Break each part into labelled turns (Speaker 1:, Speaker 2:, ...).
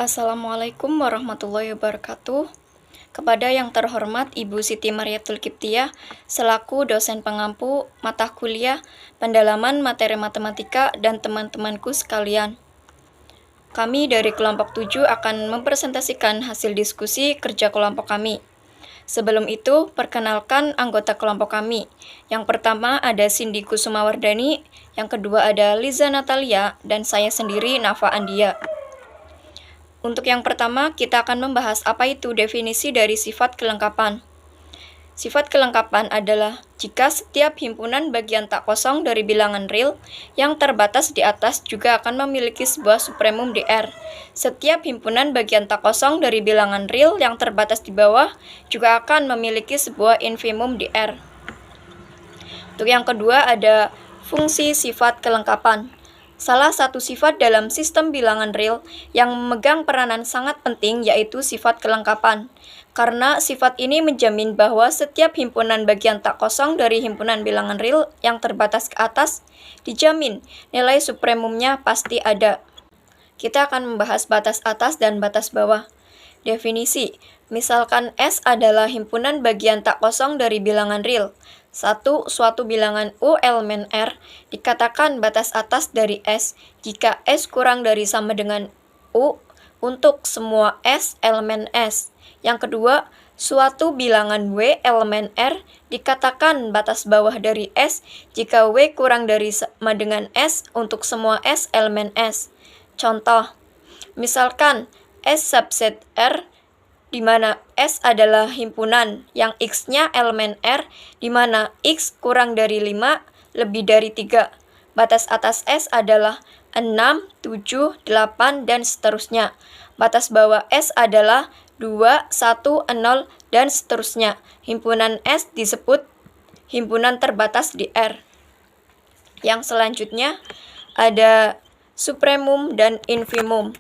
Speaker 1: Assalamualaikum warahmatullahi wabarakatuh. Kepada yang terhormat Ibu Siti Mariatul Kiptiah, selaku dosen pengampu mata kuliah pendalaman materi matematika dan teman-temanku sekalian. Kami dari kelompok 7 akan mempresentasikan hasil diskusi kerja kelompok kami. Sebelum itu, perkenalkan anggota kelompok kami. Yang pertama ada Cindy Kusumawardani, yang kedua ada Liza Natalia, dan saya sendiri Nafa Andia. Untuk yang pertama, kita akan membahas apa itu definisi dari sifat kelengkapan. Sifat kelengkapan adalah jika setiap himpunan bagian tak kosong dari bilangan real yang terbatas di atas juga akan memiliki sebuah supremum di R. Setiap himpunan bagian tak kosong dari bilangan real yang terbatas di bawah juga akan memiliki sebuah infimum di R. Untuk yang kedua ada fungsi sifat kelengkapan. Salah satu sifat dalam sistem bilangan real yang memegang peranan sangat penting yaitu sifat kelengkapan. Karena sifat ini menjamin bahwa setiap himpunan bagian tak kosong dari himpunan bilangan real yang terbatas ke atas dijamin nilai supremumnya pasti ada. Kita akan membahas batas atas dan batas bawah. Definisi, misalkan S adalah himpunan bagian tak kosong dari bilangan real. Suatu bilangan U elemen R dikatakan batas atas dari S jika S kurang dari sama dengan U untuk semua S elemen S. Yang kedua, suatu bilangan W elemen R dikatakan batas bawah dari S jika W kurang dari sama dengan S untuk semua S elemen S. Contoh, misalkan S subset R di mana S adalah himpunan yang X-nya elemen R, di mana X kurang dari 5, lebih dari 3. Batas atas S adalah 6, 7, 8, dan seterusnya. Batas bawah S adalah 2, 1, 0, dan seterusnya. Himpunan S disebut himpunan terbatas di R. Yang selanjutnya ada supremum dan infimum.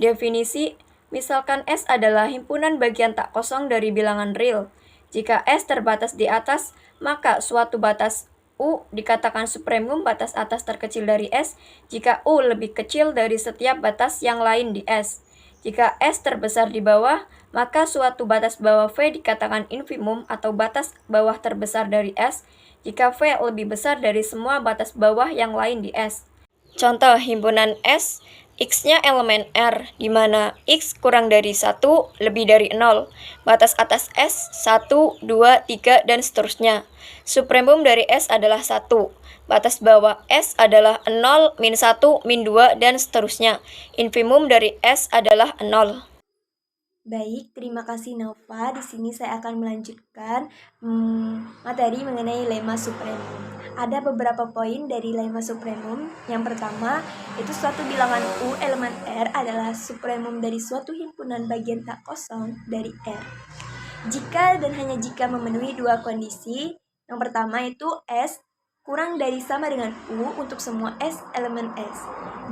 Speaker 1: Definisi, misalkan S adalah himpunan bagian tak kosong dari bilangan real. Jika S terbatas di atas, maka suatu batas U dikatakan supremum batas atas terkecil dari S jika U lebih kecil dari setiap batas yang lain di S. Jika S terbesar di bawah, maka suatu batas bawah V dikatakan infimum atau batas bawah terbesar dari S jika V lebih besar dari semua batas bawah yang lain di S. Contoh himpunan S, X-nya elemen R, di mana X kurang dari 1, lebih dari 0. Batas atas S, 1, 2, 3, dan seterusnya. Supremum dari S adalah 1. Batas bawah S adalah 0, min 1, min 2, dan seterusnya. Infimum dari S adalah 0.
Speaker 2: Baik, terima kasih Nova. Di sini saya akan melanjutkan materi mengenai lemma supremum. Ada beberapa poin dari lemma supremum. Yang pertama, itu suatu bilangan U elemen R adalah supremum dari suatu himpunan bagian tak kosong dari R. Jika dan hanya jika memenuhi dua kondisi. Yang pertama itu S kurang dari sama dengan U untuk semua S elemen S.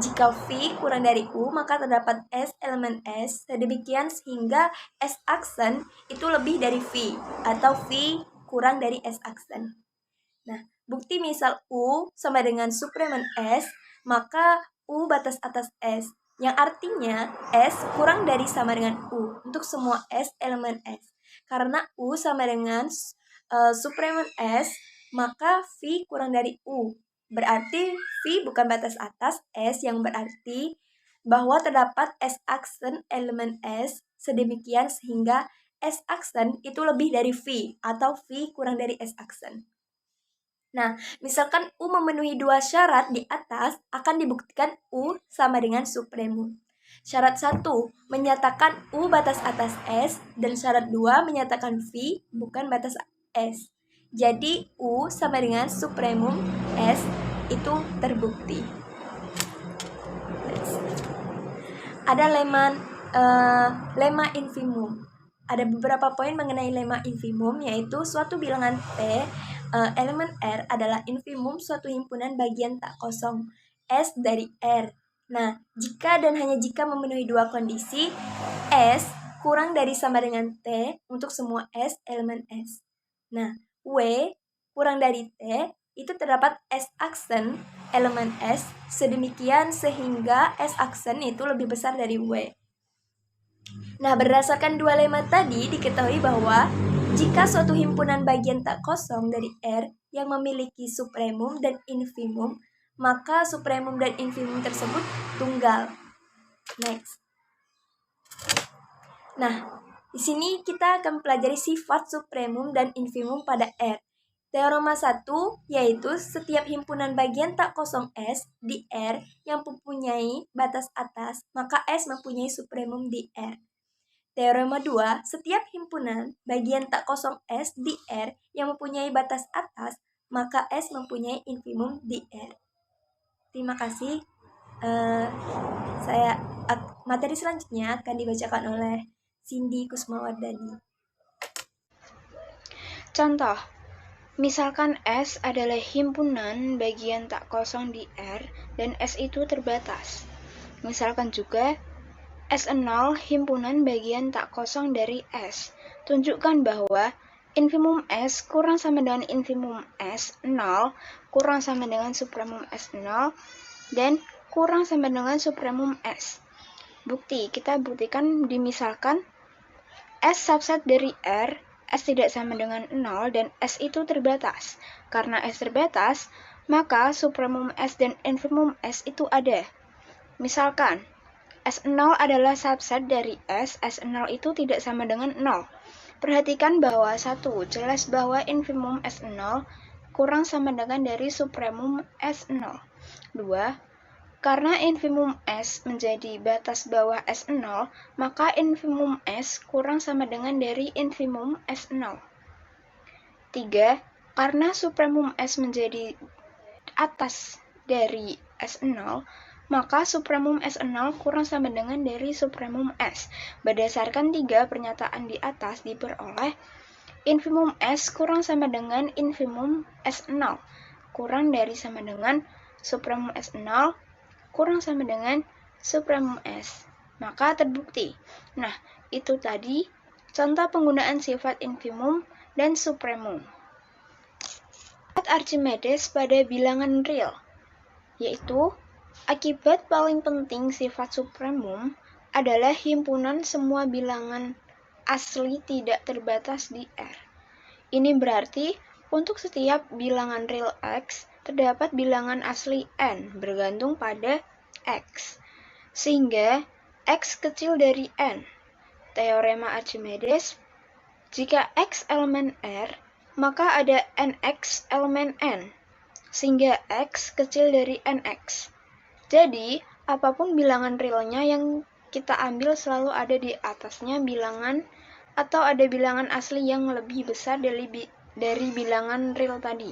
Speaker 2: Jika V kurang dari U, maka terdapat S elemen S sedemikian sehingga S aksen itu lebih dari V atau V kurang dari S aksen. Nah, bukti misal U sama dengan supremum S, maka U batas atas S, yang artinya S kurang dari sama dengan U untuk semua S elemen S. Karena U sama dengan supremum S, maka V kurang dari U. Berarti V bukan batas atas S, yang berarti bahwa terdapat S aksen elemen S sedemikian sehingga S aksen itu lebih dari V atau V kurang dari S aksen. Nah, misalkan U memenuhi dua syarat di atas, akan dibuktikan U sama dengan supremum. Syarat 1 menyatakan U batas atas S, dan syarat 2 menyatakan V bukan batas S. Jadi U sama dengan supremum S itu terbukti. Ada lemma infimum. Ada beberapa poin mengenai lemma infimum, yaitu suatu bilangan P elemen R adalah infimum suatu himpunan bagian tak kosong S dari R. Nah, jika dan hanya jika memenuhi dua kondisi, S kurang dari sama dengan T untuk semua S elemen S. Nah, W kurang dari T itu terdapat S aksen elemen S sedemikian sehingga S aksen itu lebih besar dari W. Nah, berdasarkan dua lemma tadi, diketahui bahwa jika suatu himpunan bagian tak kosong dari R yang memiliki supremum dan infimum, maka supremum dan infimum tersebut tunggal. Next. Nah, di sini kita akan pelajari sifat supremum dan infimum pada R. Teorema 1 yaitu setiap himpunan bagian tak kosong S di R yang mempunyai batas atas, maka S mempunyai supremum di R. Teorema 2, setiap himpunan bagian tak kosong S di R yang mempunyai batas atas, maka S mempunyai infimum di R. Terima kasih. Materi selanjutnya akan dibacakan oleh Cindy Kusmawardani.
Speaker 3: Contoh, misalkan S adalah himpunan bagian tak kosong di R dan S itu terbatas. Misalkan juga S0 himpunan bagian tak kosong dari S. Tunjukkan bahwa infimum S kurang sama dengan infimum S0 kurang sama dengan supremum S0 dan kurang sama dengan supremum S. Bukti, kita buktikan dimisalkan S subset dari R, S tidak sama dengan 0 dan S itu terbatas. Karena S terbatas, maka supremum S dan infimum S itu ada. Misalkan, S0 adalah subset dari S, S0 itu tidak sama dengan 0. Perhatikan bahwa 1. Jelas bahwa infimum S0 kurang sama dengan dari supremum S0. 2. Karena infimum S menjadi batas bawah S0, maka infimum S kurang sama dengan dari infimum S0. 3. Karena supremum S menjadi atas dari S0, maka supremum S0 kurang sama dengan dari supremum S. Berdasarkan 3 pernyataan di atas diperoleh infimum S kurang sama dengan infimum S0, kurang dari sama dengan supremum S0, kurang sama dengan supremum S. Maka terbukti. Nah, itu tadi contoh penggunaan sifat infimum dan supremum. Sifat Archimedes pada bilangan real, yaitu akibat paling penting sifat supremum adalah himpunan semua bilangan asli tidak terbatas di R. Ini berarti untuk setiap bilangan real X, terdapat bilangan asli N bergantung pada X, sehingga X kecil dari N. Teorema Archimedes, jika X elemen R, maka ada NX elemen N, sehingga X kecil dari NX. Jadi, apapun bilangan realnya yang kita ambil selalu ada di atasnya bilangan atau ada bilangan asli yang lebih besar dari bilangan real tadi.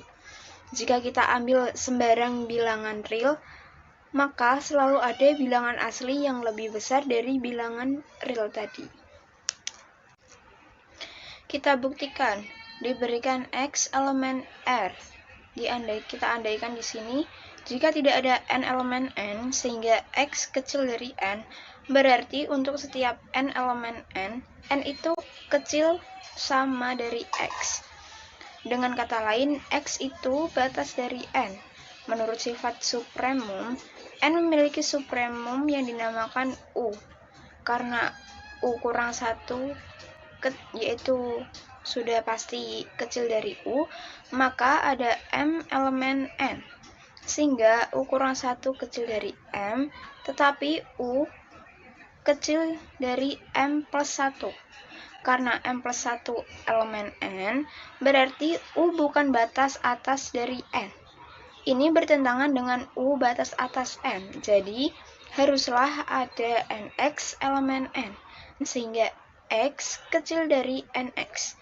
Speaker 3: Jika kita ambil sembarang bilangan real, maka selalu ada bilangan asli yang lebih besar dari bilangan real tadi. Kita buktikan, diberikan X elemen R. Kita andaikan di sini, jika tidak ada N elemen N, sehingga X kecil dari N, berarti untuk setiap N elemen N itu kecil sama dari X. Dengan kata lain, X itu batas dari N. Menurut sifat supremum, N memiliki supremum yang dinamakan U. Karena U kurang 1, yaitu sudah pasti kecil dari U, maka ada M elemen N. Sehingga U kurang 1 kecil dari M, tetapi U kecil dari M plus 1. Karena M plus 1 elemen N, berarti U bukan batas atas dari N. Ini bertentangan dengan U batas atas N, jadi haruslah ada NX elemen N, sehingga X kecil dari NX,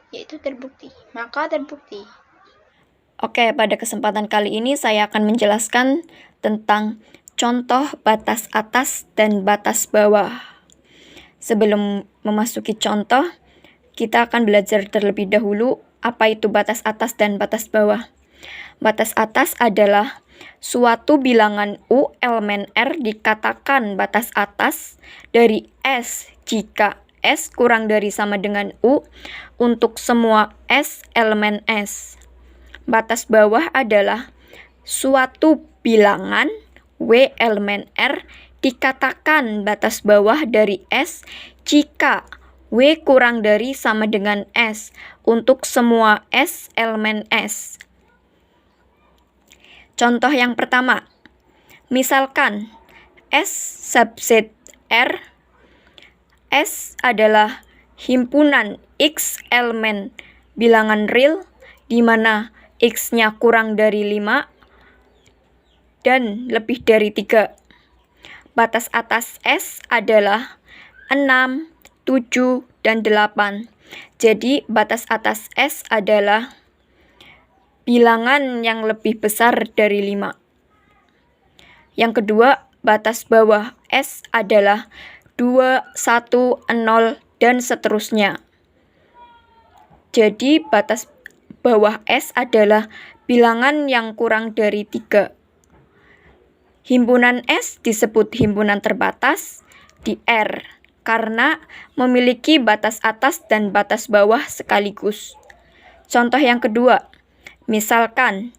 Speaker 3: yaitu terbukti. Maka terbukti.
Speaker 1: Oke, pada kesempatan kali ini saya akan menjelaskan tentang contoh batas atas dan batas bawah. Sebelum memasuki contoh, kita akan belajar terlebih dahulu apa itu batas atas dan batas bawah. Batas atas adalah suatu bilangan U elemen R dikatakan batas atas dari S jika S kurang dari sama dengan U untuk semua S elemen S. Batas bawah adalah suatu bilangan W elemen R dikatakan batas bawah dari S jika W kurang dari sama dengan S untuk semua S elemen S. Contoh yang pertama, misalkan S subset R, S adalah himpunan X elemen bilangan real di mana X-nya kurang dari 5 dan lebih dari 3. Batas atas S adalah 6, 7, dan 8. Jadi batas atas S adalah bilangan yang lebih besar dari 5. Yang kedua, batas bawah S adalah 2, 1, 0, dan seterusnya. Jadi batas bawah S adalah bilangan yang kurang dari 3. Himpunan S disebut himpunan terbatas di R karena memiliki batas atas dan batas bawah sekaligus. Contoh yang kedua, misalkan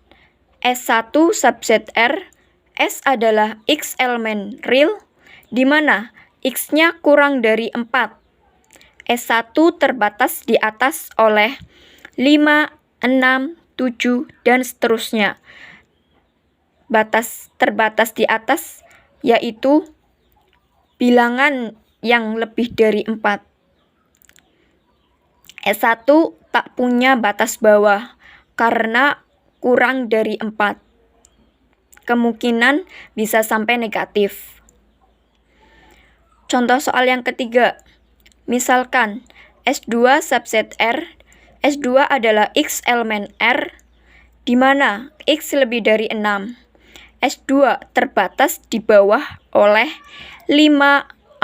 Speaker 1: S1 subset R, S adalah X elemen real di mana X-nya kurang dari 4. S1 terbatas di atas oleh 5, 6, 7, dan seterusnya. Batas terbatas di atas yaitu bilangan yang lebih dari 4. S1 tak punya batas bawah karena kurang dari 4. Kemungkinan bisa sampai negatif. Contoh soal yang ketiga, misalkan S2 subset R, S2 adalah X elemen R, di mana X lebih dari 6. S2 terbatas di bawah oleh 5,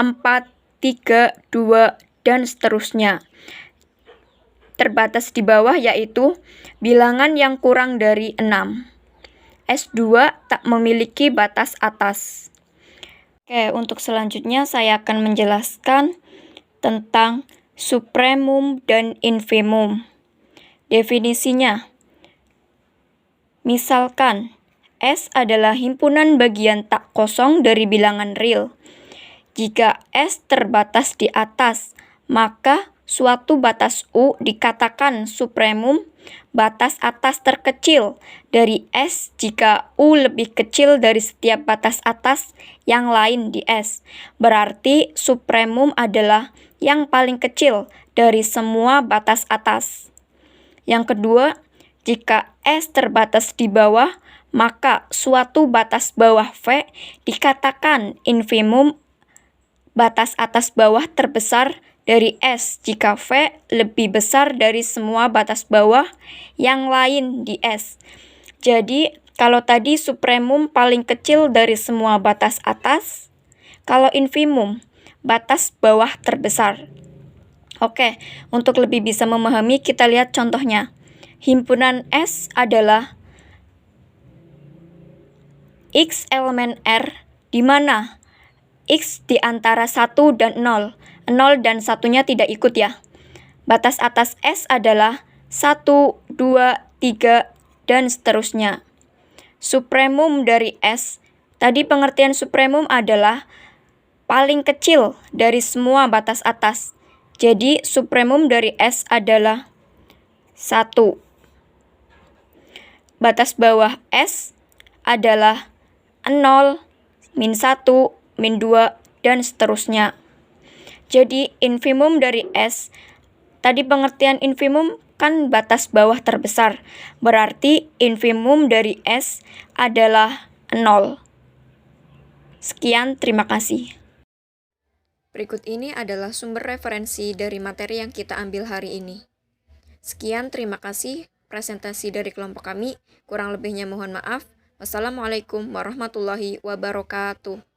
Speaker 1: 4, 3, 2, dan seterusnya. Terbatas di bawah yaitu bilangan yang kurang dari 6. S2 tak memiliki batas atas. Oke, untuk selanjutnya saya akan menjelaskan tentang supremum dan infimum. Definisinya, misalkan S adalah himpunan bagian tak kosong dari bilangan real. Jika S terbatas di atas, maka suatu batas U dikatakan supremum batas atas terkecil dari S jika U lebih kecil dari setiap batas atas yang lain di S. Berarti supremum adalah yang paling kecil dari semua batas atas. Yang kedua, jika S terbatas di bawah, maka suatu batas bawah V dikatakan infimum batas atas bawah terbesar dari S jika V lebih besar dari semua batas bawah yang lain di S. Jadi, kalau tadi supremum paling kecil dari semua batas atas, kalau infimum batas bawah terbesar. Oke, untuk lebih bisa memahami kita lihat contohnya. Himpunan S adalah X elemen R di mana X di antara 1 dan 0. 0 dan 1-nya tidak ikut ya. Batas atas S adalah 1, 2, 3, dan seterusnya. Supremum dari S, tadi pengertian supremum adalah paling kecil dari semua batas atas. Jadi supremum dari S adalah 1. Batas bawah S adalah 0, min 1, min 2, dan seterusnya. Jadi infimum dari S, tadi pengertian infimum kan batas bawah terbesar. Berarti infimum dari S adalah 0. Sekian, terima kasih. Berikut ini adalah sumber referensi dari materi yang kita ambil hari ini. Sekian, terima kasih. Presentasi dari kelompok kami. Kurang lebihnya mohon maaf. Wassalamualaikum warahmatullahi wabarakatuh.